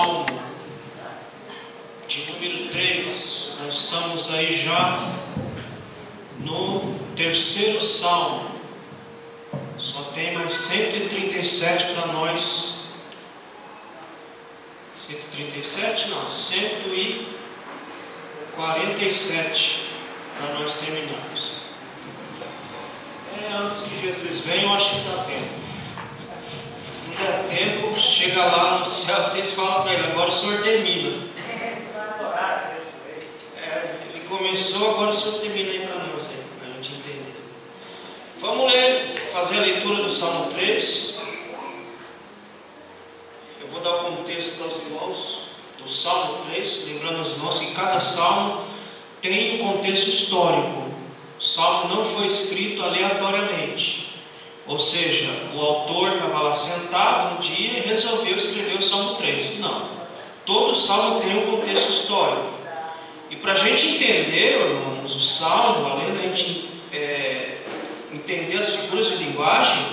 Salmo de número 3. Nós estamos aí já no terceiro Salmo. Só tem mais 137 para nós. 137? Não, 147 para nós terminarmos. Antes que Jesus venha, eu acho que dá tempo. Não dá tempo, chega lá no céu, vocês falam para ele, agora o senhor termina. Ele começou, agora o senhor termina aí para nós, para a gente entender. Vamos ler, fazer a leitura do Salmo 3. Eu vou dar o contexto para os irmãos do Salmo 3, lembrando aos irmãos que cada salmo tem um contexto histórico. O salmo não foi escrito aleatoriamente, ou seja, o autor estava lá sentado um dia e resolveu escrever o Salmo 3. Não, todo salmo tem um contexto histórico. E para a gente entender, irmãos, o salmo, além da gente entender as figuras de linguagem,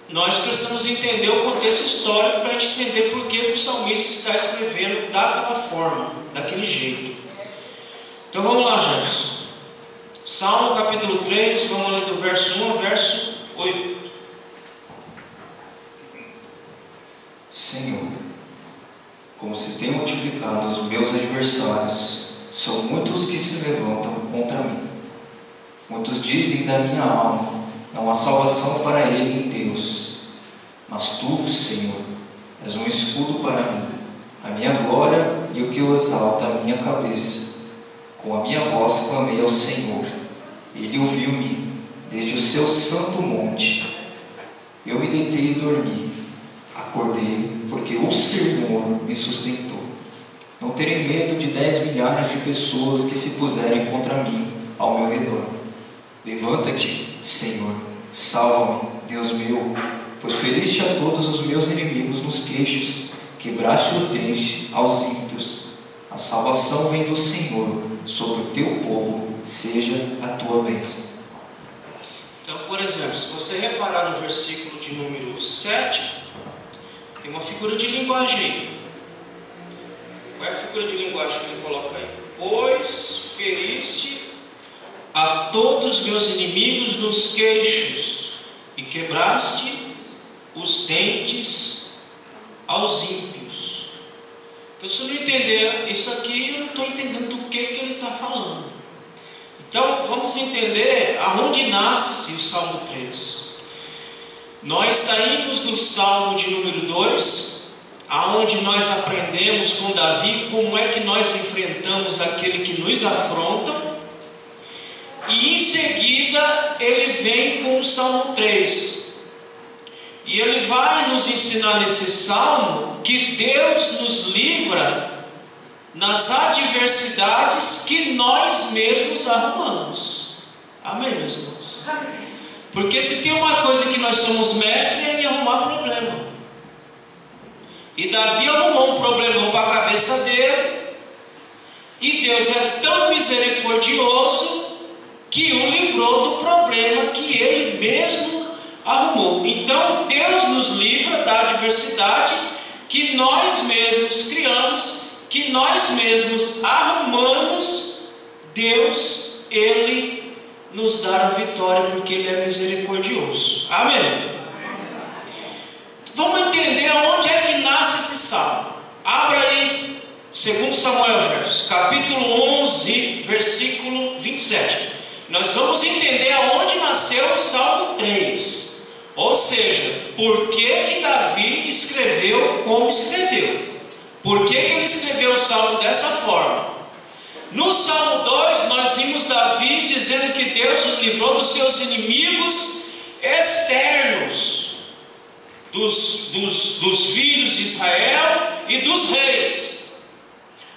nós precisamos entender o contexto histórico para a gente entender por que o salmista está escrevendo daquela forma, daquele jeito. Então vamos lá, gente. Salmo capítulo 3, vamos ler do verso 1 ao verso 8. Senhor, como se tem multiplicado os meus adversários, são muitos que se levantam contra mim. Muitos dizem da minha alma, não há salvação para ele em Deus. Mas tu, Senhor, és um escudo para mim, a minha glória e o que exalta a minha cabeça. Com a minha voz clamei ao Senhor. Ele ouviu-me desde o seu santo monte. Eu me deitei e dormi. Acordei, porque o Senhor me sustentou. Não terei medo de 10 milhares de pessoas que se puserem contra mim ao meu redor. Levanta-te, Senhor, salva-me, Deus meu, pois feriste a todos os meus inimigos nos queixos, quebraste os dentes aos ímpios. A salvação vem do Senhor, sobre o teu povo seja a tua bênção. Então, por exemplo, se você reparar no versículo de número 7, tem uma figura de linguagem aí. Qual é a figura de linguagem que ele coloca aí? Pois feriste a todos os meus inimigos nos queixos e quebraste os dentes aos ímpios. Então, se eu não entender isso aqui, eu não estou entendendo do que ele está falando. Então, vamos entender aonde nasce o Salmo 3. Nós saímos do Salmo de número 2, aonde nós aprendemos com Davi como é que nós enfrentamos aquele que nos afronta. E em seguida, ele vem com o Salmo 3. E ele vai nos ensinar nesse Salmo que Deus nos livra nas adversidades que nós mesmos arrumamos. Amém, meus irmãos? Amém. Porque se tem uma coisa que nós somos mestres é em arrumar problema. E Davi arrumou um problemão para a cabeça dele. E Deus é tão misericordioso que o livrou do problema que ele mesmo arrumou. Então Deus nos livra da adversidade que nós mesmos criamos, que nós mesmos arrumamos. Deus, Ele nos dá a vitória porque Ele é misericordioso. Amém? Vamos entender aonde é que nasce esse salmo. Abra aí 2 Samuel, Jefferson, capítulo 11, versículo 27. Nós vamos entender aonde nasceu o Salmo 3. Ou seja, por que Davi escreveu como escreveu? Por que ele escreveu o Salmo dessa forma? No Salmo 2, nós vimos Davi dizendo que Deus nos livrou dos seus inimigos externos, dos filhos de Israel e dos reis.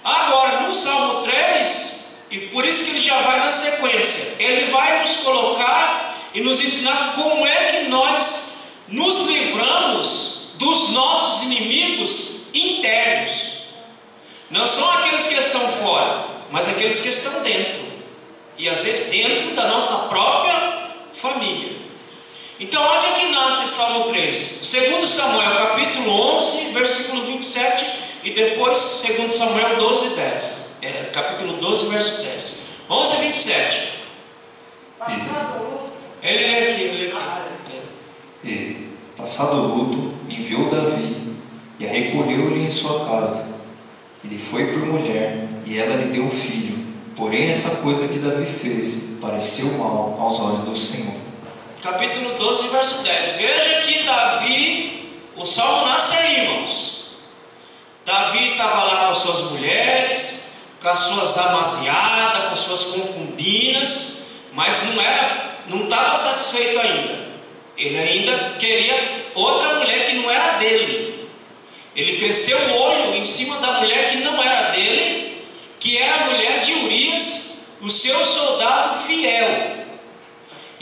Agora, no Salmo 3, e por isso que ele já vai na sequência, ele vai nos colocar e nos ensinar como é que nós nos livramos dos nossos inimigos internos. Não são aqueles que estão fora, mas aqueles que estão dentro. E às vezes dentro da nossa própria família. Então, onde é que nasce Salmo 3? Segundo Samuel, capítulo 11, versículo 27, e depois, segundo Samuel 12, 10. Capítulo 12, verso 10. 11, 27. Ele lê aqui, E, passado o luto, enviou Davi, e a recolheu-lhe em sua casa. Ele foi por mulher, e ela lhe deu um filho. Porém, essa coisa que Davi fez pareceu mal aos olhos do Senhor. Capítulo 12, verso 10. Veja que Davi, o salmo nasce aí, irmãos. Davi estava lá com as suas mulheres, com as suas amaziadas, com as suas concubinas, mas não estava satisfeito ainda. Ele ainda queria outra mulher que não era dele. Ele cresceu o olho em cima da mulher que não era dele, que era a mulher de Urias, o seu soldado fiel.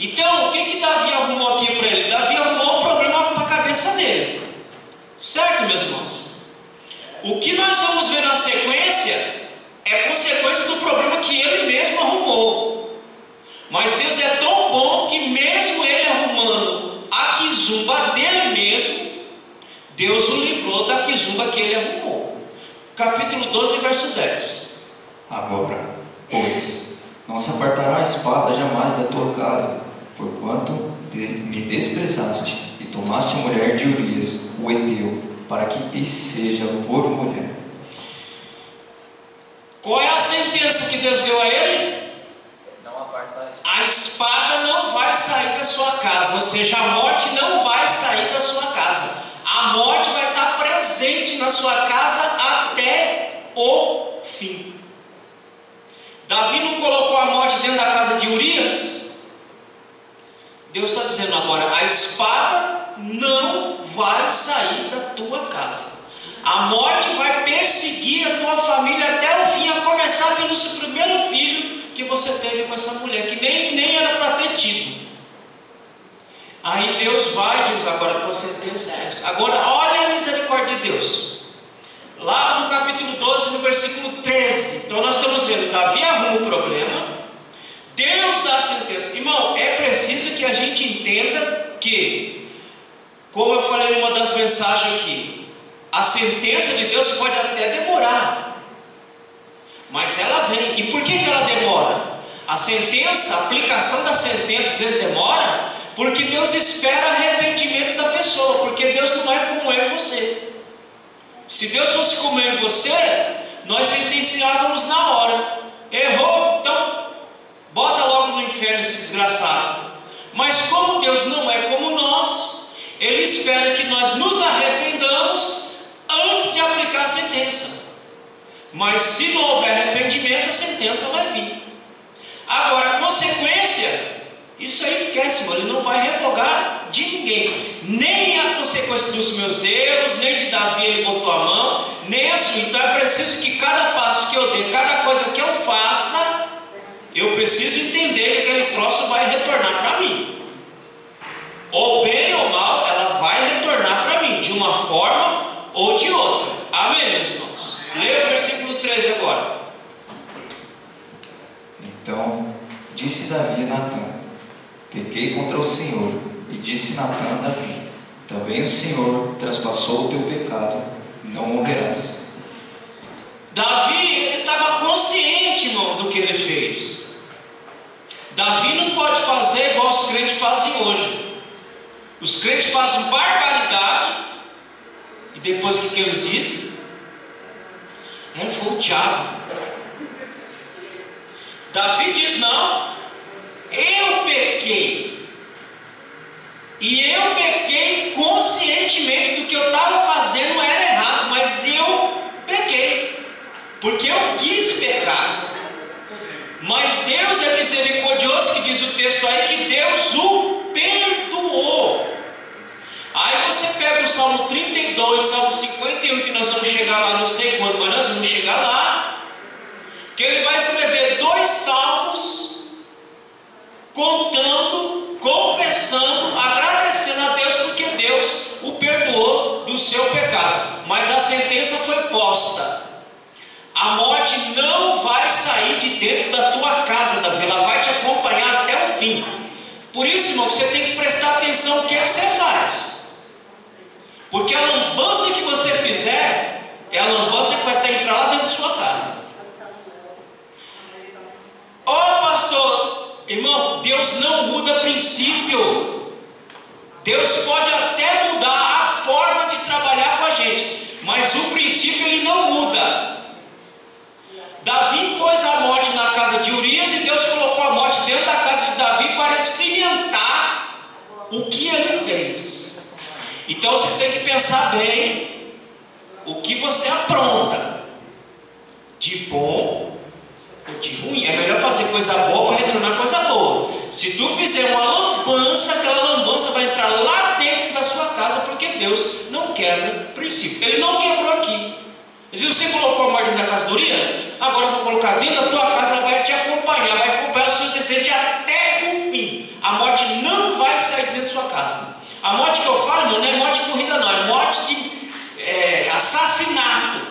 Então, o que Davi arrumou aqui para ele? Davi arrumou um problema para a cabeça dele. Certo, meus irmãos? O que nós vamos ver na sequência é consequência do problema que ele mesmo arrumou. Mas Deus é tão bom que mesmo ele arrumando a quizumba dele mesmo, Deus o livrou da quizumba que ele arrumou. Capítulo 12, verso 10. Agora, pois, não se apartará a espada jamais da tua casa, porquanto me desprezaste e tomaste a mulher de Urias, o heteu, para que te seja por mulher. Qual é a sentença que Deus deu a ele? Não apartar A espada não vai sair da sua casa, ou seja, a morte não vai sair da sua casa. A morte vai estar presente na sua casa até o fim. Davi não colocou a morte dentro da casa de Urias? Deus está dizendo agora: a espada não vai sair da tua casa. A morte vai perseguir a tua família até o fim, a começar pelo seu primeiro filho que você teve com essa mulher, que nem era para ter tido. Aí Deus vai e diz: agora a tua sentença é essa. Agora olha a misericórdia de Deus. Lá no capítulo 12, no versículo 13. Então nós estamos vendo, Davi arruma o problema, Deus dá a sentença. Irmão, é preciso que a gente entenda que, como eu falei numa das mensagens aqui, a sentença de Deus pode até demorar, mas ela vem. E por que ela demora? A sentença, a aplicação da sentença às vezes demora, porque Deus espera arrependimento da pessoa, porque Deus não é como eu e você. Se Deus fosse como eu e você, nós sentenciávamos na hora. Errou, então bota logo no inferno esse desgraçado. Mas como Deus não é como nós, Ele espera que nós nos arrependamos antes de aplicar a sentença. Mas se não houver arrependimento, a sentença vai vir. Agora, a consequência, isso aí esquece, mano. Ele não vai revogar de ninguém, nem a consequência dos meus erros, nem de Davi ele botou a mão, nem a sua. Então é preciso que cada passo que eu dê, cada coisa que eu faça, eu preciso entender que aquele troço vai retornar para mim, ou bem ou mal, ela vai retornar para mim, de uma forma ou de outra. Amém, meus irmãos? Leia o versículo 13 agora. Então disse Davi a Natã: pequei contra o Senhor. E disse Natã a Davi: também o Senhor traspassou o teu pecado, não morrerás. Davi, ele estava consciente, irmão, do que ele fez. Davi não pode fazer igual os crentes fazem hoje. Os crentes fazem barbaridade, e depois o que eles dizem? Foi o diabo. Davi diz: não, eu pequei. E eu pequei conscientemente do que eu estava fazendo era errado, mas eu pequei, porque eu quis pecar. Mas Deus é misericordioso, que diz o texto aí que Deus o perdoou. Aí você pega o Salmo 32, Salmo 51, que nós vamos chegar lá, não sei quando, mas nós vamos chegar lá, que ele vai escrever 2 salmos contando, confessando, agradecendo a Deus porque Deus o perdoou do seu pecado. Mas a sentença foi posta: a morte não vai sair de dentro da tua casa, Davi, ela vai te acompanhar até o fim. Por isso, irmão, você tem que prestar atenção no que você faz. Porque a lambança que você fizer é a lambança que vai até entrar lá dentro da sua casa. Pastor, irmão, Deus não muda princípio. Deus pode até mudar a forma de trabalhar com a gente, mas o princípio ele não muda. Davi pôs a morte na casa de Urias e Deus colocou a morte dentro da casa de Davi para experimentar o que ele fez. Então você tem que pensar bem o que você apronta, de bom ou de ruim. É melhor fazer coisa boa para retornar coisa boa. Se tu fizer uma lambança, aquela lambança vai entrar lá dentro da sua casa, porque Deus não quebra princípio. Ele não quebrou aqui. Se você colocou a morte na casa do Urias, agora eu vou colocar dentro da tua casa, ela vai te acompanhar, vai acompanhar os seus descendentes até o fim. A morte não vai sair dentro da sua casa. A morte que eu falo, irmão, não é morte de corrida não, é morte de assassinato,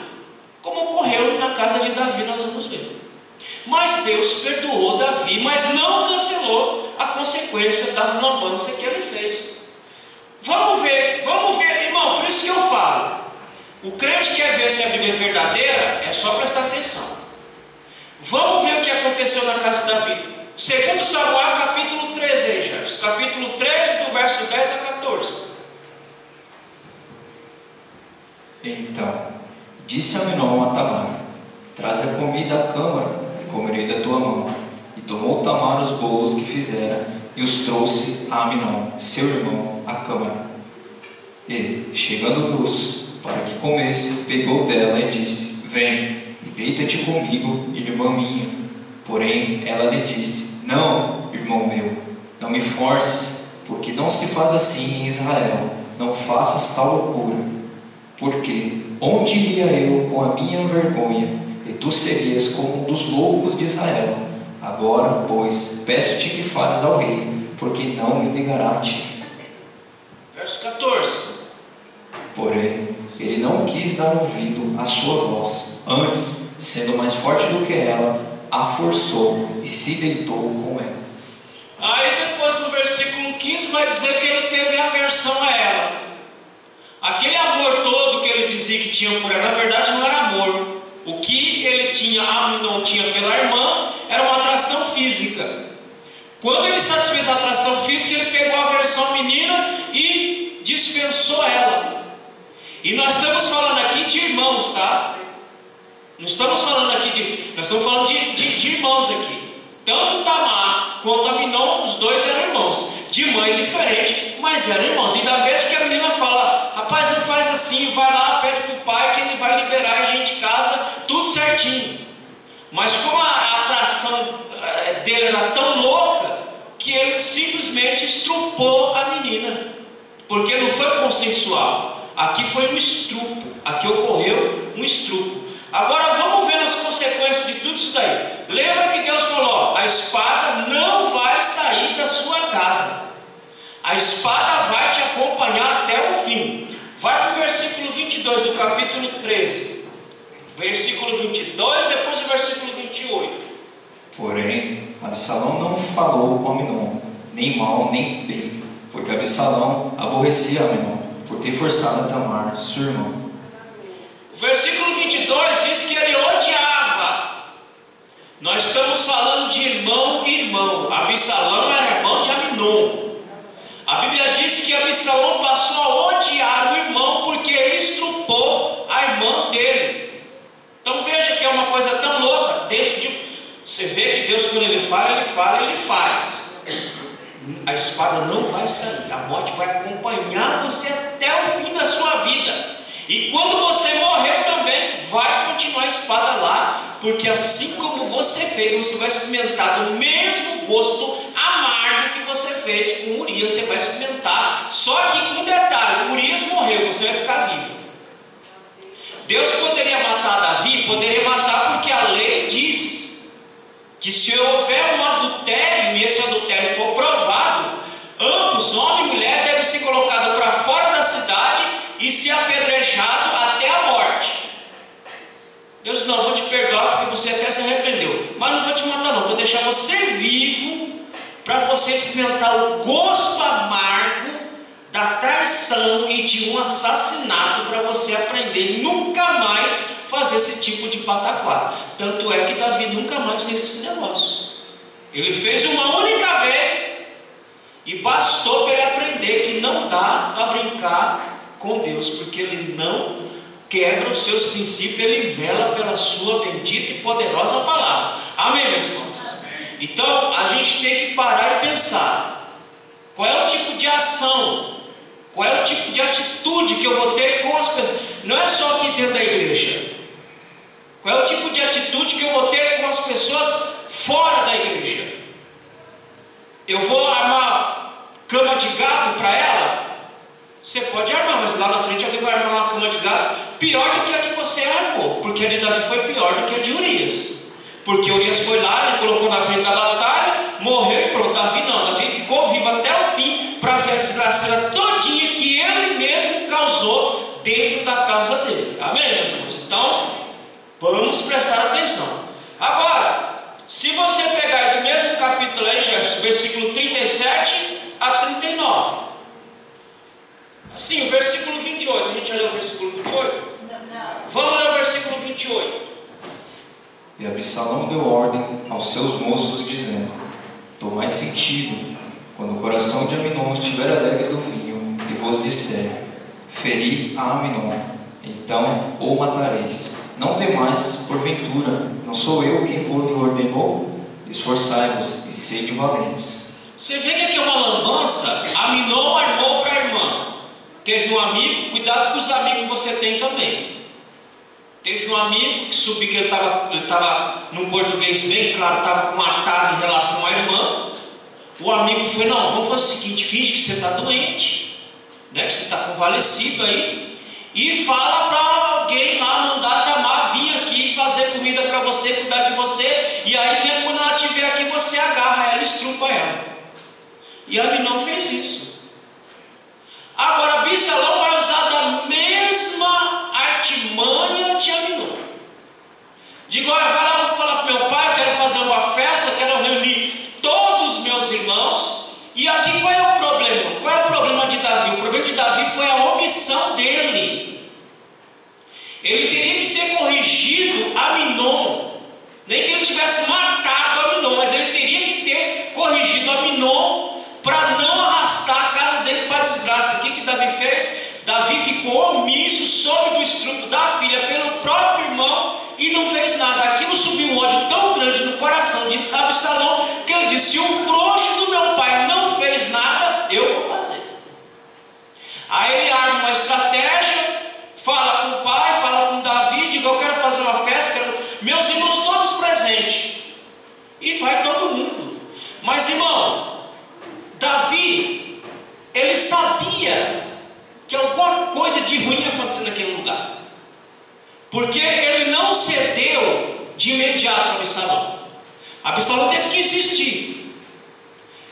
como ocorreu na casa de Davi, nós vamos ver. Mas Deus perdoou Davi, mas não cancelou a consequência das lambanças que ele fez. Vamos ver, irmão, por isso que eu falo. O crente quer ver se a Bíblia é verdadeira, é só prestar atenção. Vamos ver o que aconteceu na casa de Davi. 2 Samuel capítulo 13, aí, Jefferson. Capítulo 13, do verso 10 a 14. Então, disse Aminon a Tamar: traze a comida à câmara, e comerei da tua mão. E tomou Tamar os bolos que fizera, e os trouxe a Aminon, seu irmão, à câmara. E, chegando-vos para que comesse, pegou dela e disse: vem, e deita-te comigo, irmã minha. Porém, ela lhe disse: não, irmão meu, não me forces, porque não se faz assim em Israel. Não faças tal loucura. Porque onde iria eu com a minha vergonha, e tu serias como um dos loucos de Israel? Agora, pois, peço-te que fales ao rei, porque não me negará a ti. Verso 14. Porém, ele não quis dar ouvido à sua voz. Antes, sendo mais forte do que ela, a forçou e se deitou com ela. Aí depois no versículo 15 vai dizer que ele teve aversão a ela. Aquele amor todo que ele dizia que tinha por ela, na verdade não era amor. O que ele tinha, não tinha pela irmã, era uma atração física. Quando ele satisfez a atração física, ele pegou a aversão à menina e dispensou ela. E nós estamos falando aqui de irmãos, tá? Não estamos falando aqui nós estamos falando de irmãos aqui. Tanto Tamar quanto Aminon, os dois eram irmãos, de mães diferentes, mas eram irmãos. E da vez que a menina fala: rapaz, não faz assim, vai lá, pede para o pai que ele vai liberar, a gente casa, tudo certinho. Mas como a atração dele era tão louca, que ele simplesmente estrupou a menina, porque não foi consensual. Aqui foi um estrupo, aqui ocorreu um estrupo. Agora vamos ver as consequências de tudo isso daí. Lembra que Deus falou: a espada não vai sair da sua casa, a espada vai te acompanhar até o fim. Vai para o versículo 22 do capítulo 13. Versículo 22, depois o versículo 28. Porém, Absalão não falou com Aminon, nem mal nem bem, porque Absalão aborrecia Aminon por ter forçado a Tamar, sua irmã. O versículo 22 diz que ele odiava. Nós estamos falando de irmão e irmão. Absalão era irmão de Aminon. A Bíblia diz que Absalão passou a odiar o irmão porque ele estrupou a irmã dele. Então veja que é uma coisa tão louca. Você vê que Deus, quando ele fala, ele faz. A espada não vai sair, a morte vai acompanhar você até o fim da sua vida. E quando você morrer também, vai continuar a espada lá, porque assim como você fez, você vai experimentar do mesmo gosto amargo que você fez com Urias, você vai experimentar. Só que com um detalhe: Urias morreu, você vai ficar vivo. Deus poderia matar Davi? Poderia matar, porque a lei diz que se houver um adultério, e esse adultério for provado, ambos, homem e mulher, devem ser colocados para fora da cidade e ser apedrejados até a morte. Deus: não, vou te perdoar porque você até se arrependeu, mas não vou te matar não, vou deixar você vivo para você experimentar o gosto amargo da traição e de um assassinato, para você aprender nunca mais fazer esse tipo de pataquada. Tanto é que Davi nunca mais fez esse negócio. Ele fez uma única vez e bastou para ele aprender que não dá para brincar com Deus, porque ele não quebra os seus princípios, ele vela pela sua bendita e poderosa palavra. Amém, meus irmãos? Então a gente tem que parar e pensar: qual é o tipo de ação, qual é o tipo de atitude que eu vou ter com as pessoas? Não é só aqui dentro da igreja. Qual é o tipo de atitude que eu vou ter com as pessoas fora da igreja? Eu vou armar cama de gato para ela? Você pode armar, mas lá na frente alguém vai armar uma cama de gato pior do que a que você armou, porque a de Davi foi pior do que a de Urias. Porque Urias foi lá, ele colocou na frente da batalha, morreu e pronto. Davi não, Davi ficou vivo até o fim para ver a desgraceira todinha que ele mesmo causou dentro da casa dele. Amém, meus irmãos? Então, vamos prestar atenção. Agora, se você pegar aí do mesmo capítulo aí, Jefferson, versículo 37 a 39. Assim, o versículo 28, a gente já leu o versículo 28? Não. Vamos ler o versículo 28. E Absalão deu ordem aos seus moços, dizendo: tomai sentido, quando o coração de Aminon estiver alegre do vinho, e vos disser: feri a Aminon, então o matareis. Não temais, porventura, não sou eu quem vos ordenou? Esforçai-vos e sede valentes. Você vê que aqui é uma lambança. Aminon armou para a irmã. Teve um amigo, cuidado com os amigos que você tem também. Teve um amigo que subiu, que ele estava num português bem claro, estava com um atalho em relação à irmã. O amigo foi: não, vamos fazer o seguinte, finge que você está doente, né, que você está convalescido aí, e fala para alguém lá, mandar Tamar vir aqui fazer comida para você, cuidar de você, e aí quando ela estiver aqui você agarra ela e estrupa ela. E Aminon fez isso. Agora Absalão vai usar da mesma artimanha de Aminon. Digo: olha, vai lá, vou falar para meu pai, quero fazer uma festa, quero reunir todos os meus irmãos. E aqui qual é o problema? Qual é o problema de Davi? O problema de Davi foi a omissão dele. Ele teria que ter corrigido Aminon. Nem que ele tivesse matado Aminon, mas ele teria que ter corrigido Aminon para não arrastar a casa dele para a desgraça. O que Davi fez? Davi ficou omisso, soube do estupro da filha pelo próprio irmão e não fez nada. Aquilo subiu um ódio tão grande no coração de Absalão que ele disse: se o frouxo do meu pai não fez nada, eu vou fazer. Aí ele arma uma estratégia, fala com o pai, fala com Davi, diz: eu quero fazer uma festa, quero meus irmãos todos presentes. E vai todo mundo. Mas irmão, Davi, ele sabia que alguma coisa de ruim ia acontecer naquele lugar, porque ele não cedeu de imediato a Absalão. Absalão teve que insistir,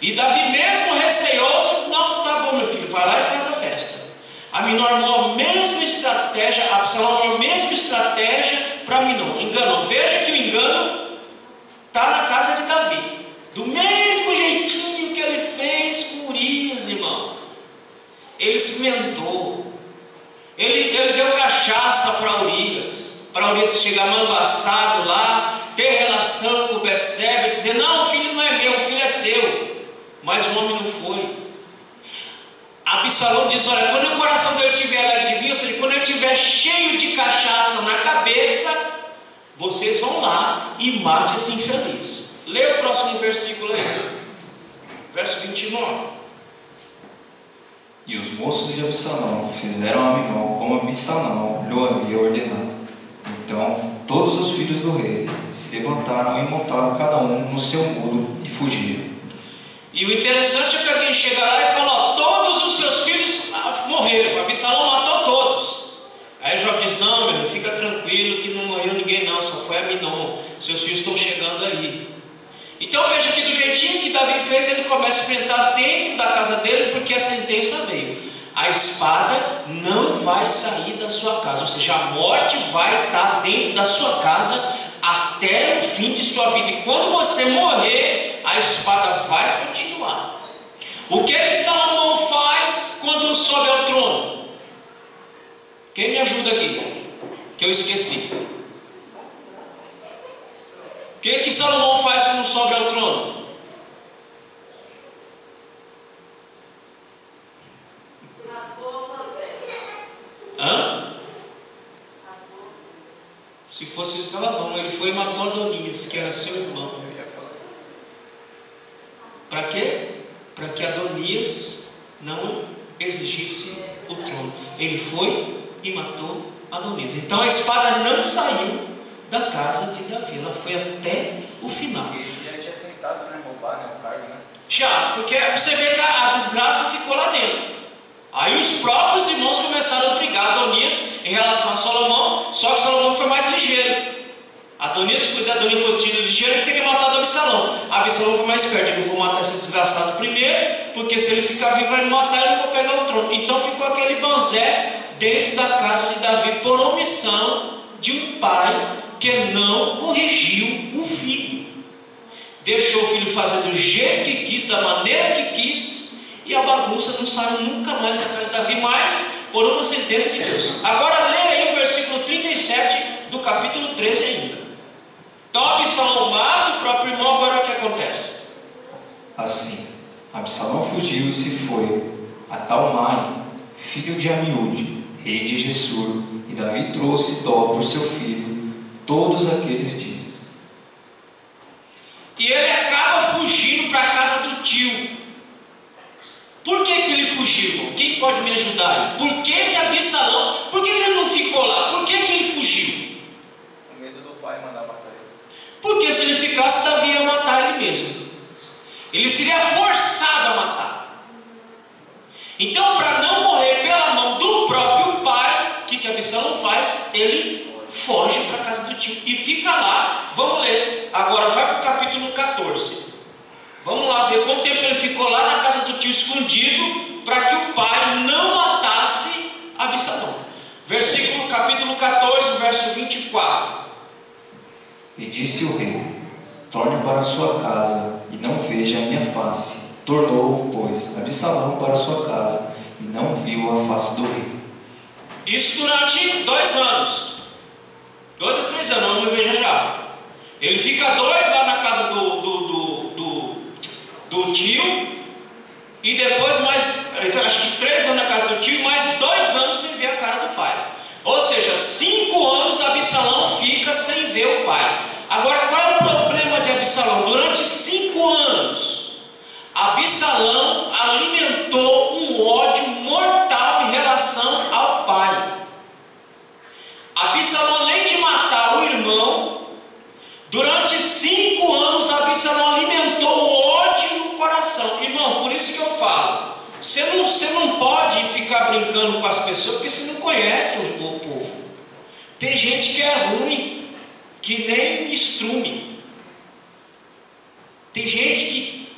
e Davi mesmo receoso: não, tá bom meu filho, vai lá e faz a festa. Aminon armou a mesma estratégia, Absalão armou a mesma estratégia para Aminon, enganou. Veja que o engano está na casa de Davi, do mesmo jeitinho que ele fez com Urias, irmão. Ele experimentou, ele deu cachaça para Urias chegar manguaçado lá, ter relação com Betseba e dizer: não, o filho não é meu, o filho é seu. Mas o homem não foi. Absalão diz: olha, quando o coração dele estiver alegre de vinho, ou seja, quando ele estiver cheio de cachaça na cabeça, vocês vão lá e matem esse infeliz. Leia o próximo versículo aí, verso 29. E os moços de Absalão fizeram a Aminon como Absalão lhe havia ordenado. Então todos os filhos do rei se levantaram e montaram cada um no seu muro e fugiram. E o interessante é que alguém chega lá e fala: ó, todos os seus filhos morreram, Absalão matou todos. Aí Joab diz: não, meu, fica tranquilo que não morreu ninguém não, só foi Aminon, seus filhos estão chegando aí. Então veja que do jeitinho que Davi fez, ele começa a enfrentar dentro da casa dele, porque a sentença veio: a espada não vai sair da sua casa, ou seja, a morte vai estar dentro da sua casa até o fim de sua vida. E quando você morrer, a espada vai continuar. O que que Salomão faz quando sobe ao trono? Quem me ajuda aqui? Que eu esqueci. O que que Salomão faz quando sobe ao trono? Hã? Se fosse isso, estava bom. Ele foi e matou Adonias, que era seu irmão. Para quê? Para que Adonias não exigisse o trono. Ele foi e matou Adonias. Então a espada não saiu da casa de Davi. Ela foi até o final. Porque esse já tinha tentado, né, roubar, né, o cargo, né? Já, porque você vê que a desgraça ficou lá dentro. Aí os próprios irmãos começaram a brigar Adonias em relação a Salomão, só que Salomão foi mais ligeiro. Adonias fosse ligeiro, ele teria matado Absalão. Absalão foi mais esperto, eu vou matar esse desgraçado primeiro, porque se ele ficar vivo, vai me matar e eu vou pegar o trono. Então ficou aquele banzé dentro da casa de Davi, por omissão de um pai que não corrigiu o filho. Deixou o filho fazer do jeito que quis, da maneira que quis, e a bagunça não saiu nunca mais da casa de Davi, mas por uma sentença de Deus. Agora leia aí o versículo 37 do capítulo 13 ainda. Então Absalão mata o próprio irmão. Agora o que acontece? Assim, Absalão fugiu e se foi a Talmai, filho de Amiúde, rei de Gessur, e Davi trouxe dó por seu filho todos aqueles dias. E ele acaba fugindo para a casa do tio. Por que ele fugiu, irmão? Quem pode me ajudar aí? Por que Absalão, por que ele não ficou lá? Por que ele fugiu? Com medo do pai mandar matar ele. Porque se ele ficasse, Davi ia matar ele mesmo. Ele seria forçado a matar. Então, para não morrer pela mão do próprio pai, o que Absalão faz? Ele foge para a casa do tio e fica lá. Vamos ler. Agora vai para o capítulo 14. Vamos lá ver quanto tempo ele ficou lá na casa do tio escondido, para que o pai não matasse Absalão. Capítulo 14, verso 24. E disse o rei: torne para sua casa e não veja a minha face. Tornou, pois, Absalão para sua casa e não viu a face do rei. Isso durante 2 anos. 2 a 3 anos, vamos ver já. Ele fica 2 lá na casa do tio, e depois mais, acho que 3 anos na casa do tio, e mais 2 anos sem ver a cara do pai. Ou seja, 5 anos Absalão fica sem ver o pai. Agora, qual é o problema de Absalão? Durante 5 anos, Absalão alimentou um ódio mortal em relação ao pai. Absalão, além de matar o irmão, durante 5 anos Absalão alimentou o ódio no coração. Irmão, por isso que eu falo, você não pode ficar brincando com as pessoas, porque você não conhece o povo. Tem gente que é ruim, que nem estrume. Tem gente,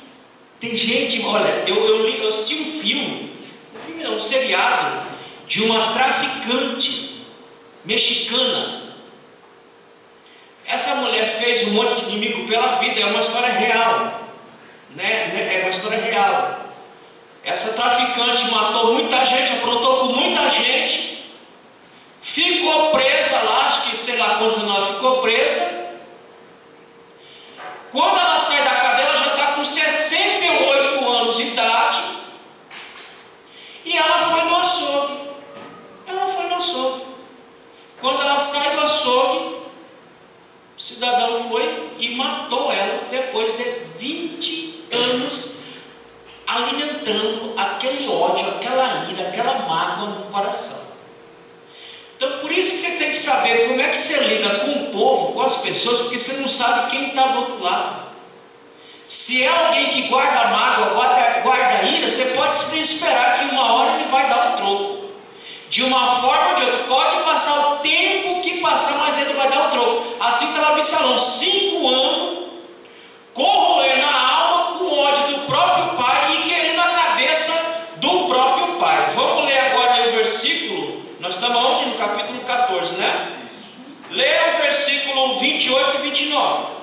olha, eu assisti um seriado de uma traficante mexicana. Essa mulher fez um monte de inimigo pela vida, é uma história real, né? É uma história real. Essa traficante matou muita gente, aprontou com muita gente, ficou presa lá, acho que sei lá quantos anos ela ficou presa. Quando ela sai da cadeia, ela já está com 68 anos de idade, e ela foi no açougue. Quando ela sai do açougue, o cidadão foi e matou ela depois de 20 anos alimentando aquele ódio, aquela ira, aquela mágoa no coração. Então, por isso que você tem que saber como é que você lida com o povo, com as pessoas, porque você não sabe quem está do outro lado. Se é alguém que guarda mágoa, guarda ira, você pode esperar que uma hora ele vai dar um troco. De uma forma ou de outra, pode passar o tempo que passar, mas ele vai dar um troco. Assim estava Absalão, 5 anos, corroendo a alma com ódio do próprio pai e querendo a cabeça do próprio pai. Vamos ler agora aí o versículo. Nós estamos onde? No capítulo 14, né? Leia o versículo 28 e 29.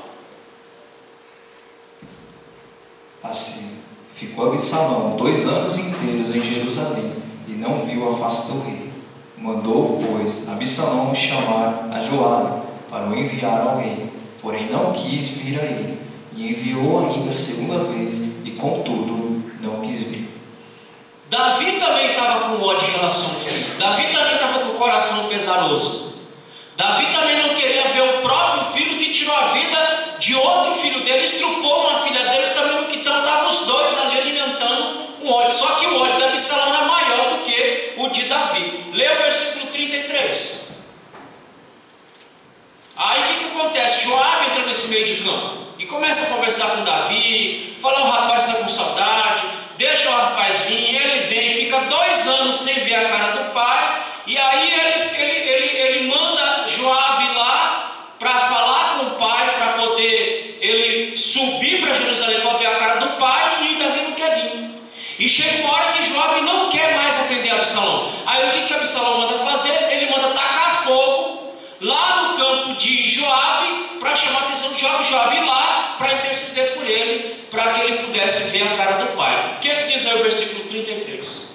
Assim, ficou Absalão 2 anos inteiros em Jerusalém e não viu a face do rei. Mandou, pois, Absalão chamar a Joabe para o enviar ao rei, porém não quis vir a ele, e enviou ainda a segunda vez, e contudo não quis vir. Davi também estava com ódio em relação ao filho. Davi também estava com o coração pesaroso. Davi também não queria ver o próprio filho que tirou a vida de outro filho dele, estrupou uma filha dele também, então estavam os dois ali alimentando um ódio. Só que o ódio de Absalão era maior do que o de Davi. Leia o versículo 33. Aí o que acontece? Joabe entra nesse meio de campo e começa a conversar com Davi, fala: o rapaz está com saudade, deixa o rapaz vir. Ele vem, fica 2 anos sem ver a cara do pai, e aí ele manda Joabe lá para falar com o pai, para poder ele subir para Jerusalém para ver a cara do pai, e Davi não quer vir. E chega uma hora que Joabe não quer mais atender Absalão. Aí o que Absalão manda fazer? Ele manda tacar fogo lá no campo de Joabe, para chamar a atenção de Joabe ir lá para interceder por ele, para que ele pudesse ver a cara do pai. O que diz aí o versículo 33?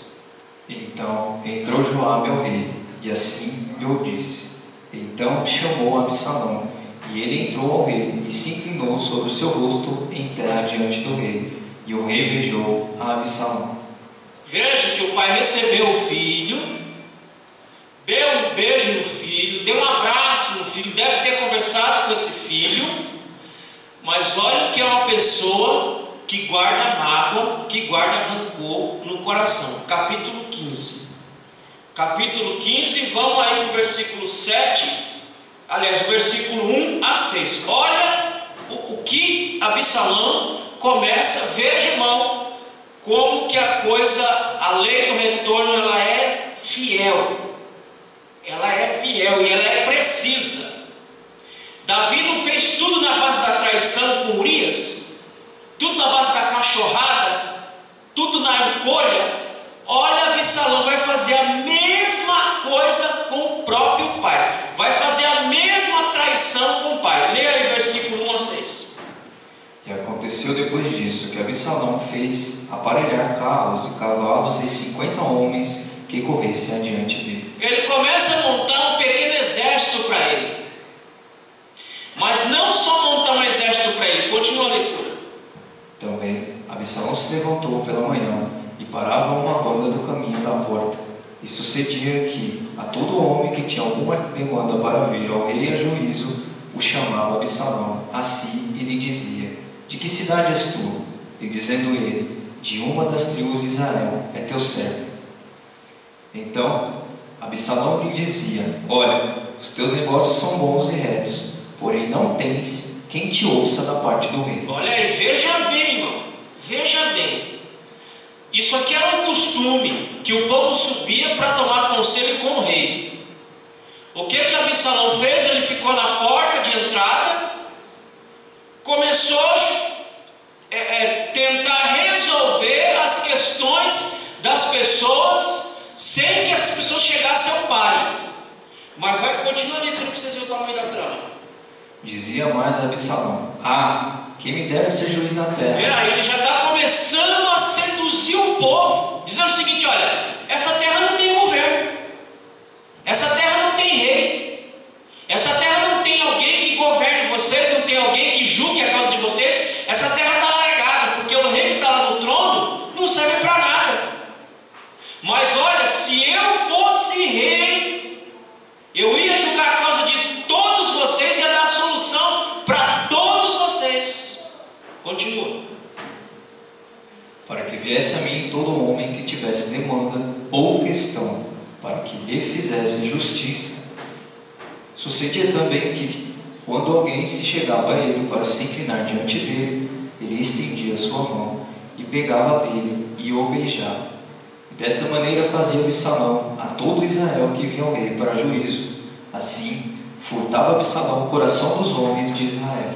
Então entrou Joabe ao rei, e assim lhe disse. Então chamou Absalão, e ele entrou ao rei, e se inclinou sobre o seu rosto em terra diante do rei, e o rei beijou a Absalão. Veja que o pai recebeu o filho, deu um beijo no filho, deu um abraço no filho, deve ter conversado com esse filho, mas olha que é uma pessoa que guarda mágoa, que guarda rancor no coração. Capítulo 15. Capítulo 15, vamos aí para o versículo 7, aliás, o versículo 1 a 6. Olha o que Absalão começa, veja, irmão, como que a coisa, a lei do retorno, ela é fiel. Ela é fiel e ela é precisa. Davi não fez tudo na base da traição com Urias, tudo na base da cachorrada, tudo na encolha. Olha, Absalão vai fazer a mesma coisa com o próprio pai, vai fazer a mesma traição com o pai. Leia aí versículo 1 a 6. E aconteceu depois disso que Absalão fez aparelhar carros e cavalos e 50 homens que corressem adiante dele. Ele começa a montar um pequeno exército para ele, mas não só montar um exército para ele. Continua a leitura. Também Absalão se levantou pela manhã e parava uma banda no caminho da porta. E sucedia que a todo homem que tinha alguma demanda para vir ao rei a juízo, o chamava Absalão a si e lhe dizia: de que cidade és tu? E dizendo ele: de uma das tribos de Israel é teu servo. Então Absalão lhe dizia: olha, os teus negócios são bons e retos, porém não tens quem te ouça da parte do rei. Olha aí, veja bem, irmão, veja bem. Isso aqui era um costume que o povo subia para tomar conselho com o rei. O que Absalão fez? Ele ficou na porta de entrada, começou a tentar resolver as questões das pessoas sem que as pessoas chegassem ao pai. Mas vai continuar a leitura para vocês verem o tamanho da trama. Dizia mais Absalão: quem me dera ser juiz na terra. Aí ele já está começando a seduzir o povo, dizendo o seguinte: olha, essa terra não tem governo, essa terra não tem rei, essa terra não tem alguém que governe vocês, não tem alguém que julgue a causa de vocês. Essa terra está largada, porque o rei que está lá no trono não serve para nada. Mas olha, se eu fosse rei, eu ia julgar a causa de todos vocês e ia dar a solução para todos vocês. Continua. Para que viesse a mim todo homem que tivesse demanda ou questão, para que lhe fizesse justiça. Sucedia também que, quando alguém se chegava a ele para se inclinar diante dele, ele estendia sua mão e pegava dele e o beijava. E desta maneira fazia Absalão a todo Israel que vinha ao rei para juízo. Assim, furtava Absalão o coração dos homens de Israel.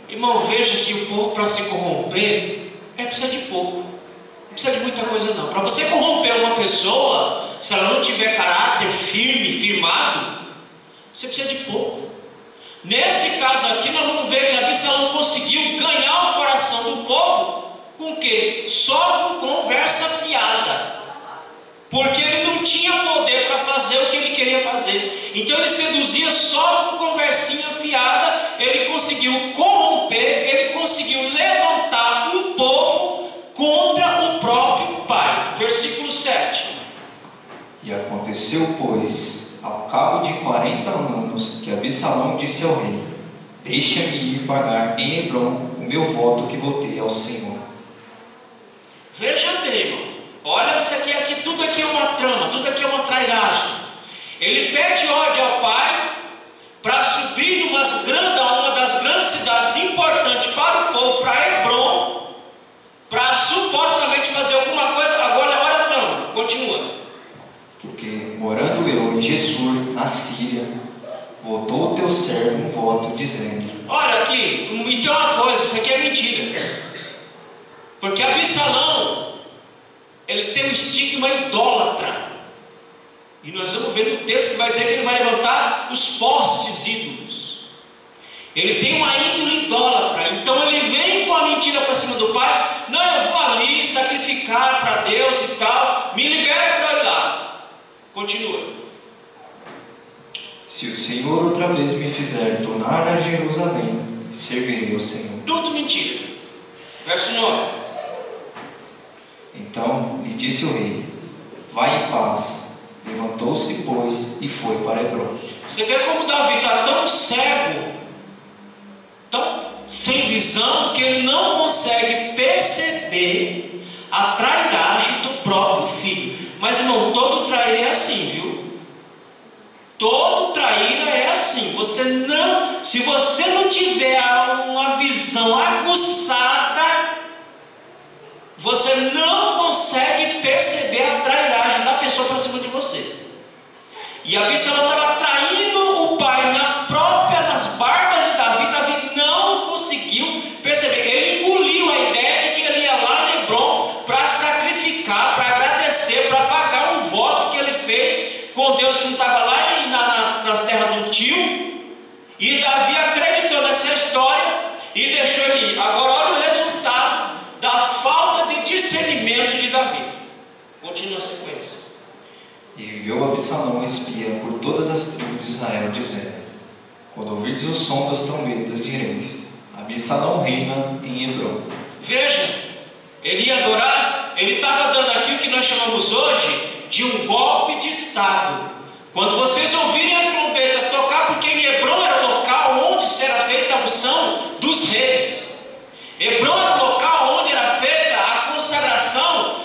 Irmão, veja que o povo, para se corromper, precisa de pouco, não precisa de muita coisa não. Para você corromper uma pessoa, se ela não tiver caráter firme, firmado, você precisa de pouco. Nesse caso aqui, nós vamos ver que Absalão conseguiu ganhar o coração do povo com o quê? Só com conversa fiada. Porque ele não tinha poder para fazer o que ele queria fazer. Então ele seduzia só com conversinha fiada. Ele conseguiu corromper, ele conseguiu levantar um povo contra o próprio pai. Versículo 7. E aconteceu, pois, ao cabo de 40 anos, que Absalão disse ao rei: deixa-me ir pagar em Hebrom o meu voto que votei ao Senhor. Veja bem, irmão. Olha, isso aqui, tudo aqui é uma trama, tudo aqui é uma trairagem. Ele pede ordem ao pai para subir uma das grandes cidades importantes para o povo, para Hebrom, para supostamente fazer alguma coisa. Agora, olha a trama, continua. Porque, morando eu em Gessur, na Síria, votou o teu servo um voto, dizendo: olha aqui, então uma coisa, isso aqui é mentira. Porque Absalão, ele tem um estigma idólatra. E nós vamos ver no texto que vai dizer que ele vai levantar os postes ídolos. Ele tem uma índole idólatra. Então ele vem com a mentira para cima do pai. Não, eu vou ali sacrificar para Deus e tal. Me libera para eu ir lá. Continua. Se o Senhor outra vez me fizer tornar a Jerusalém, servirei ao Senhor. Tudo mentira. Verso 9. Então lhe disse o rei: vai em paz. Levantou-se, pois, e foi para Hebrom. Você vê como Davi está tão cego, tão sem visão, que ele não consegue perceber a trairagem do próprio filho. Mas, irmão, todo traíra é assim, viu? Todo traíra é assim. Se você não tiver uma visão aguçada, você não consegue perceber a trairagem da pessoa para cima de você. E Absalão estava traindo o pai nas barbas de Davi. Davi não conseguiu perceber. Ele engoliu a ideia de que ele ia lá em Hebrom para sacrificar, para agradecer, para pagar um voto que ele fez com Deus que não estava lá nas terras do tio. E Davi acreditou nessa história e deixou ele ir. Agora olha o resultado da falta de discernimento de Davi. Continua a sequência. E enviou Absalão espia por todas as tribos de Israel, dizendo: quando ouvirdes o som das trombetas, direis: Absalão reina em Hebrom. Veja, ele ia adorar, ele estava dando aquilo que nós chamamos hoje de um golpe de estado. Quando vocês ouvirem a trombeta tocar, porque em Hebrom era o local onde será feita a unção dos reis. Hebrom era o local onde era feita a consagração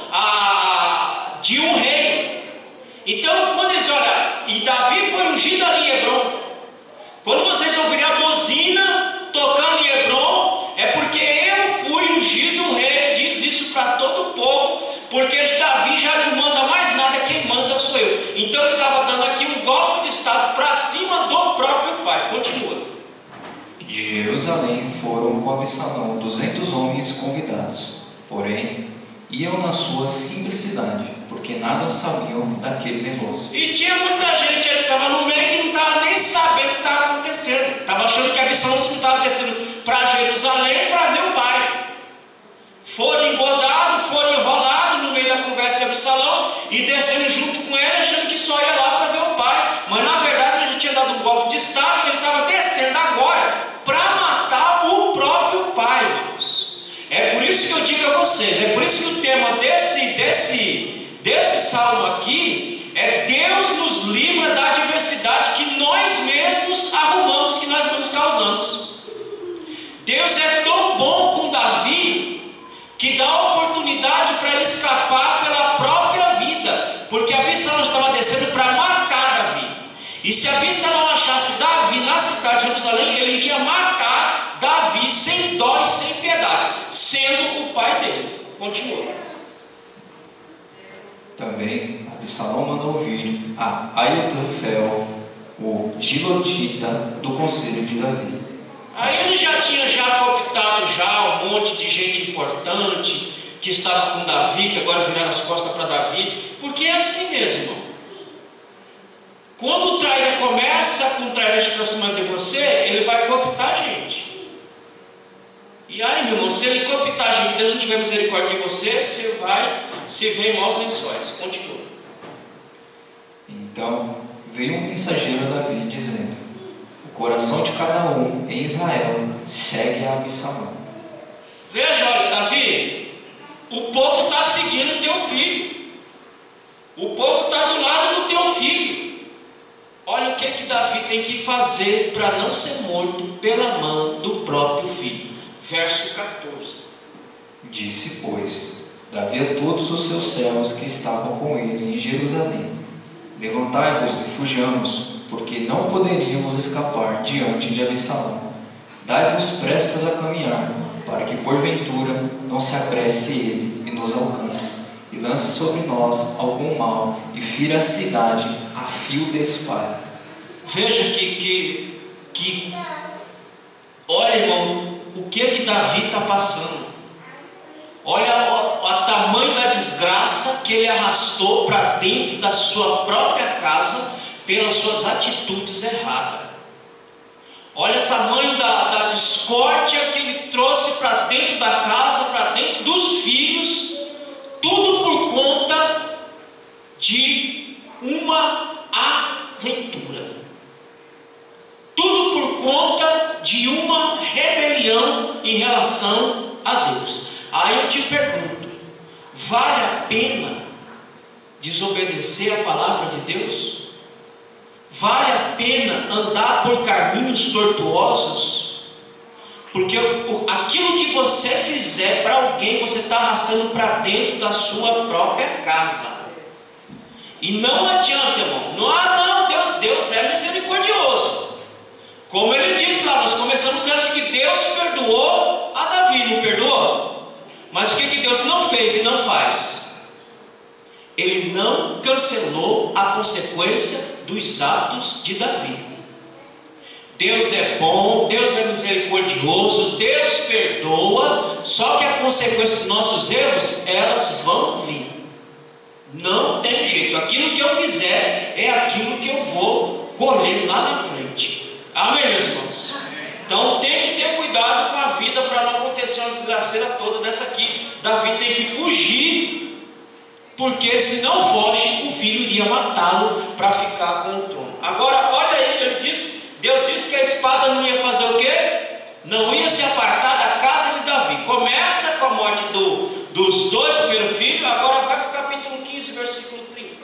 de um rei. Então, quando eles olham, e Davi foi ungido ali em Hebrom. Quando vocês ouvirem a buzina tocando em Hebrom, é porque eu fui ungido rei. Diz isso para todo o povo, porque Davi já não manda mais nada, quem manda sou eu. Então ele estava dando aqui um golpe de estado para cima do próprio pai. Continua. De Jerusalém foram com Absalão 200 homens convidados, porém iam na sua simplicidade, porque nada sabiam daquele negócio. E tinha muita gente que estava no meio que não estava nem sabendo o que estava acontecendo. Estava achando que Absalão estava descendo para Jerusalém para ver o pai. Foram engodados, foram enrolados no meio da conversa de Absalão e descendo junto com ele, achando que só ia lá para ver o pai. Mas na verdade ele tinha dado um golpe de estado e ele estava descendo agora para matar o próprio pai, irmãos. É por isso que eu digo a vocês, é por isso que o tema desse salmo aqui é: Deus nos livra da adversidade que nós mesmos arrumamos, que nós mesmos causamos. Deus é tão bom com Davi que dá oportunidade para ele escapar pela própria vida, porque Absalão estava descendo para matar Davi. E se Absalão achasse Davi na cidade de Jerusalém, ele iria matar Davi sem dó e sem piedade, sendo o pai dele. Continua. Também Absalão mandou vir a Aiotofel, o Gilotita, do conselho de Davi. Aí ele já tinha cooptado um monte de gente importante que estava com Davi, que agora viraram as costas para Davi, porque é assim mesmo, irmão. Quando o traíra começa com trairagem para cima de você, ele vai cooptar a gente. E aí, meu irmão, se ele cooptar a gente, Deus não tiver misericórdia de você, você vai se ver em maus lençóis. Continua. Então veio um mensageiro a Davi, dizendo: o coração de cada um em Israel segue a Absalão. Veja, olha, Davi, o povo está seguindo o teu filho. O povo está do lado do teu filho. Olha o que Davi tem que fazer para não ser morto pela mão do próprio filho. Verso 14. Disse, pois, Davi a todos os seus servos que estavam com ele em Jerusalém: levantai-vos e fujamos, porque não poderíamos escapar diante de Absalão. Dai-vos pressas a caminhar, para que porventura não se apresse ele e nos alcance, e lance sobre nós algum mal, e fira a cidade a fio de espada. Veja que olha, irmão, o que Davi está passando. Olha o tamanho da desgraça que ele arrastou para dentro da sua própria casa pelas suas atitudes erradas. Olha o tamanho da discórdia que ele trouxe para dentro da casa, para dentro dos filhos, tudo por conta de uma aventura. Tudo por conta de uma rebelião em relação a Deus. Aí eu te pergunto: vale a pena desobedecer a palavra de Deus? Vale a pena andar por caminhos tortuosos? Porque aquilo que você fizer para alguém, você está arrastando para dentro da sua própria casa. E não adianta, irmão. Não, Deus é misericordioso. Como ele disse lá, nós começamos antes que Deus perdoou a Davi, não perdoou? Mas o que Deus não fez e não faz? Ele não cancelou a consequência dos atos de Davi. Deus é bom, Deus é misericordioso, Deus perdoa, só que a consequência dos nossos erros, elas vão vir. Não tem jeito. Aquilo que eu fizer é aquilo que eu vou colher lá na frente. Amém, meus irmãos? Então tem que ter cuidado com a vida para não acontecer uma desgraceira toda dessa aqui. Davi tem que fugir, porque se não foge, o filho iria matá-lo para ficar com o trono. Agora, olha aí, Deus disse que a espada não ia fazer o quê? Não ia se apartar da casa de Davi. Começa com a morte dos dois primeiros filhos, agora vai para o capítulo 15, versículo 30.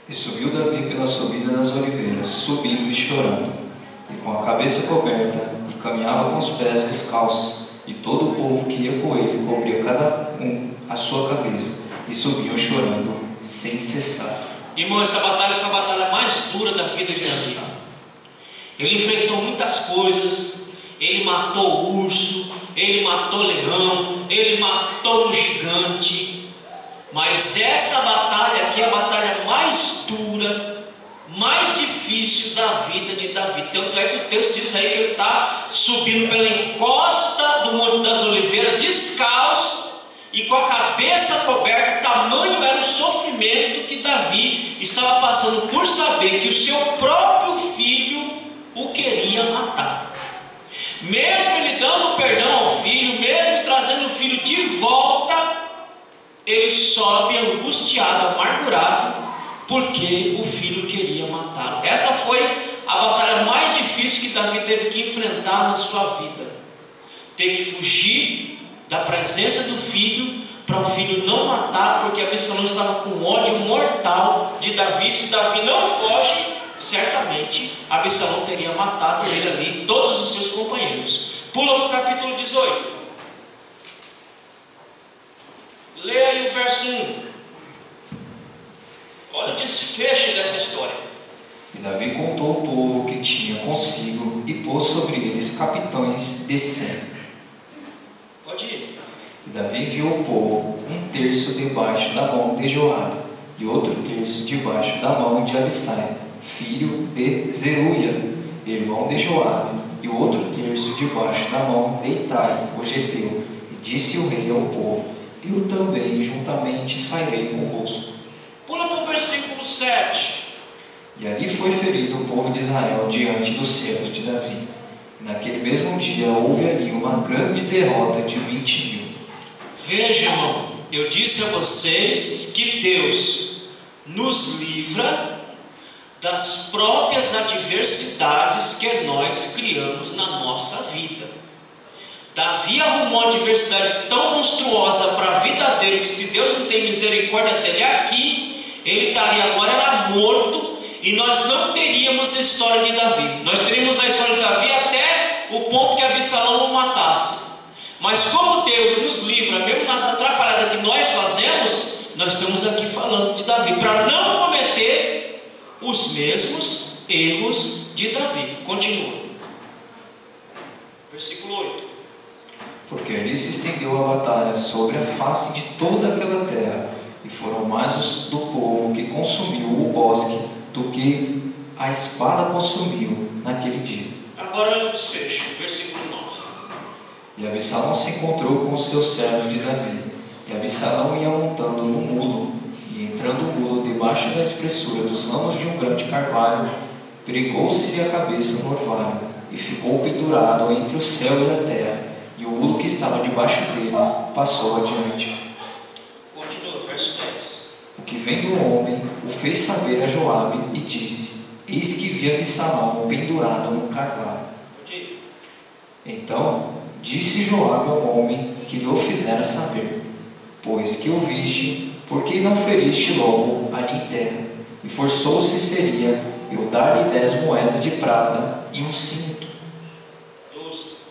E subiu Davi pela subida das oliveiras, subindo e chorando, e com a cabeça coberta, e caminhava com os pés descalços, e todo o povo que ia com ele cobria cada um a sua cabeça, e subiam chorando sem cessar. Irmão, essa batalha foi a batalha mais dura da vida de Davi. Ele enfrentou muitas coisas, ele matou o urso, ele matou o leão, ele matou um gigante. Mas essa batalha aqui é a batalha mais dura, mais difícil da vida de Davi. Tanto é que o texto diz aí que ele está subindo pela encosta do Monte das Oliveiras, descalço e com a cabeça coberta. Tamanho era o sofrimento que Davi estava passando por saber que o seu próprio filho o queria matar. Mesmo ele dando perdão ao filho, mesmo trazendo o filho de volta, ele sobe angustiado, amargurado, porque o filho queria matá-lo. Essa foi a batalha mais difícil que Davi teve que enfrentar na sua vida. Ter que fugir da presença do filho, para o filho não matar, porque Absalão estava com ódio mortal de Davi. Se Davi não foge, certamente Absalão teria matado ele ali, todos os seus companheiros. Pula no capítulo 18. Leia aí o verso 1. Olha o desfecho dessa história. E Davi contou o povo que tinha consigo, e pôs sobre eles capitães de 100. Pode ir. E Davi enviou o povo, um terço debaixo da mão de Joabe, e outro terço debaixo da mão de Abissai, filho de Zeruia, irmão de Joabe, e o outro terço debaixo da mão de Itai, o geteu. E disse o rei ao povo: eu também juntamente sairei convosco. Pula para o versículo versículo 7. E ali foi ferido o povo de Israel diante dos servos de Davi. Naquele mesmo dia houve ali uma grande derrota de 20.000. Veja, irmão, eu disse a vocês que Deus nos livra das próprias adversidades que nós criamos na nossa vida. Davi arrumou uma adversidade tão monstruosa para a vida dele, que se Deus não tem misericórdia dele aqui, ele estaria agora era morto, e nós não teríamos a história de Davi. Nós teríamos a história de Davi até o ponto que Absalão o matasse. Mas como Deus nos livra, mesmo nas atrapalhadas que nós fazemos, nós estamos aqui falando de Davi, para não cometer os mesmos erros de Davi. Continua. Versículo 8. Porque ali se estendeu a batalha sobre a face de toda aquela terra, e foram mais os do povo que consumiu o bosque do que a espada consumiu naquele dia. Agora o desfecho, versículo 9. E Absalão se encontrou com os seus servos de Davi. E Absalão ia montando no mulo, e entrando o mulo debaixo da espessura dos ramos de um grande carvalho, pregou-se-lhe a cabeça no orvalho, e ficou pendurado entre o céu e a terra, e o mulo que estava debaixo dele passou adiante. Continua, verso 10. O que vendo o homem o fez saber a Joabe e disse: Eis que vi Absalão pendurado no carvalho. Então disse Joabe ao homem que lhe o fizera saber: Pois que o viste, por que não feriste logo ali em terra? E forçou-se seria eu dar-lhe 10 moedas de prata e um cinto.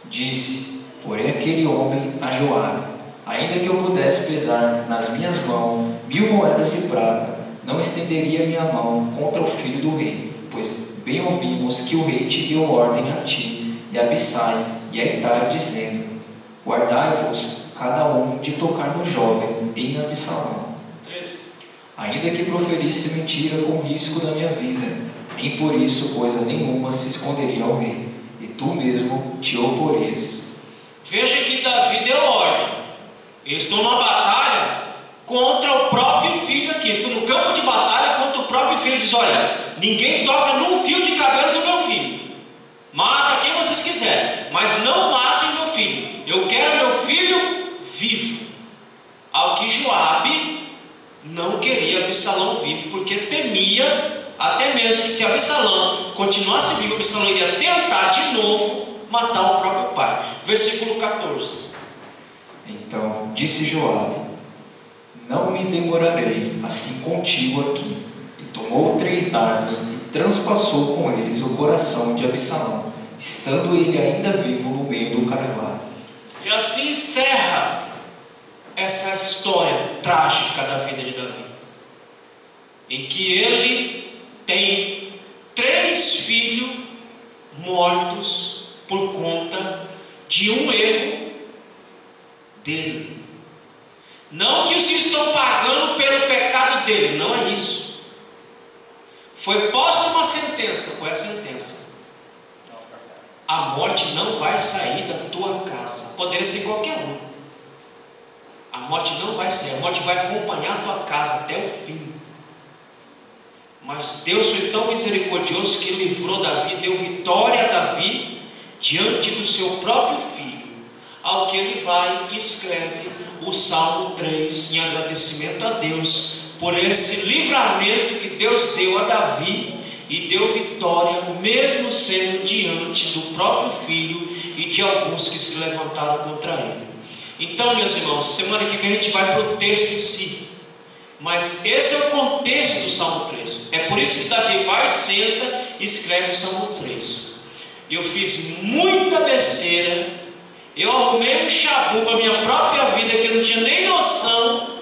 Disse, porém, aquele homem a Joabe: Ainda que eu pudesse pesar nas minhas mãos 1000 moedas de prata, não estenderia minha mão contra o filho do rei, pois bem ouvimos que o rei te deu ordem a ti e a Abissai e a Itai, dizendo: Guardai-vos cada um de tocar no jovem em Absalão. Ainda que proferisse mentira com risco da minha vida, nem por isso coisa nenhuma se esconderia ao rei, e tu mesmo te oporias. Veja que Davi deu ordem. Eles estão numa batalha contra o próprio filho aqui. Estão no campo de batalha contra o próprio filho. Ele diz: olha, ninguém toca num fio de cabelo do meu filho. Mata quem vocês quiserem, mas não matem meu filho. Eu quero meu filho vivo. Ao que Joabe não queria Absalão vivo, porque temia até mesmo que se Absalão continuasse vivo, Absalão iria tentar de novo matar o próprio pai. Versículo 14. Então disse Joabe: Não me demorarei assim contigo aqui. E tomou 3 dardos e transpassou com eles o coração de Absalão, estando ele ainda vivo no meio do carvalho. E assim encerra essa história trágica da vida de Davi, em que ele tem 3 filhos mortos por conta de um erro dele. Não que os estão pagando pelo pecado dele, não é isso. Foi posta uma sentença, qual é a sentença? A morte não vai sair da tua casa. Poderia ser qualquer um. A morte não vai sair, a morte vai acompanhar a tua casa até o fim. Mas Deus foi tão misericordioso que livrou Davi, deu vitória a Davi diante do seu próprio filho. Ao que ele vai e escreve o Salmo 3 em agradecimento a Deus por esse livramento que Deus deu a Davi e deu vitória, mesmo sendo diante do próprio filho e de alguns que se levantaram contra ele. Então, meus irmãos, semana que vem a gente vai para o texto em si, mas esse é o contexto do Salmo 3. É por isso que Davi vai, senta e escreve o Salmo 3. Eu fiz muita besteira, eu arrumei um chabu para a minha própria vida que eu não tinha nem noção,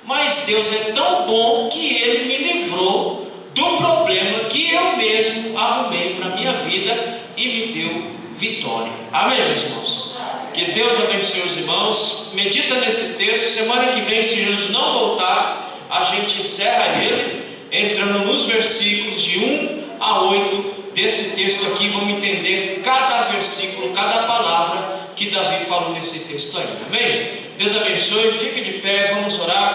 mas Deus é tão bom que Ele me livrou do problema que eu mesmo arrumei para a minha vida e me deu vitória. Amém, meus irmãos? Que Deus abençoe os irmãos. Medita nesse texto. Semana que vem, se Jesus não voltar, a gente encerra ele, entrando nos versículos de 1 a 8 desse texto aqui. Vamos entender cada versículo, cada palavra que Davi falou nesse texto ainda. Amém? Deus abençoe. Fique de pé, vamos orar.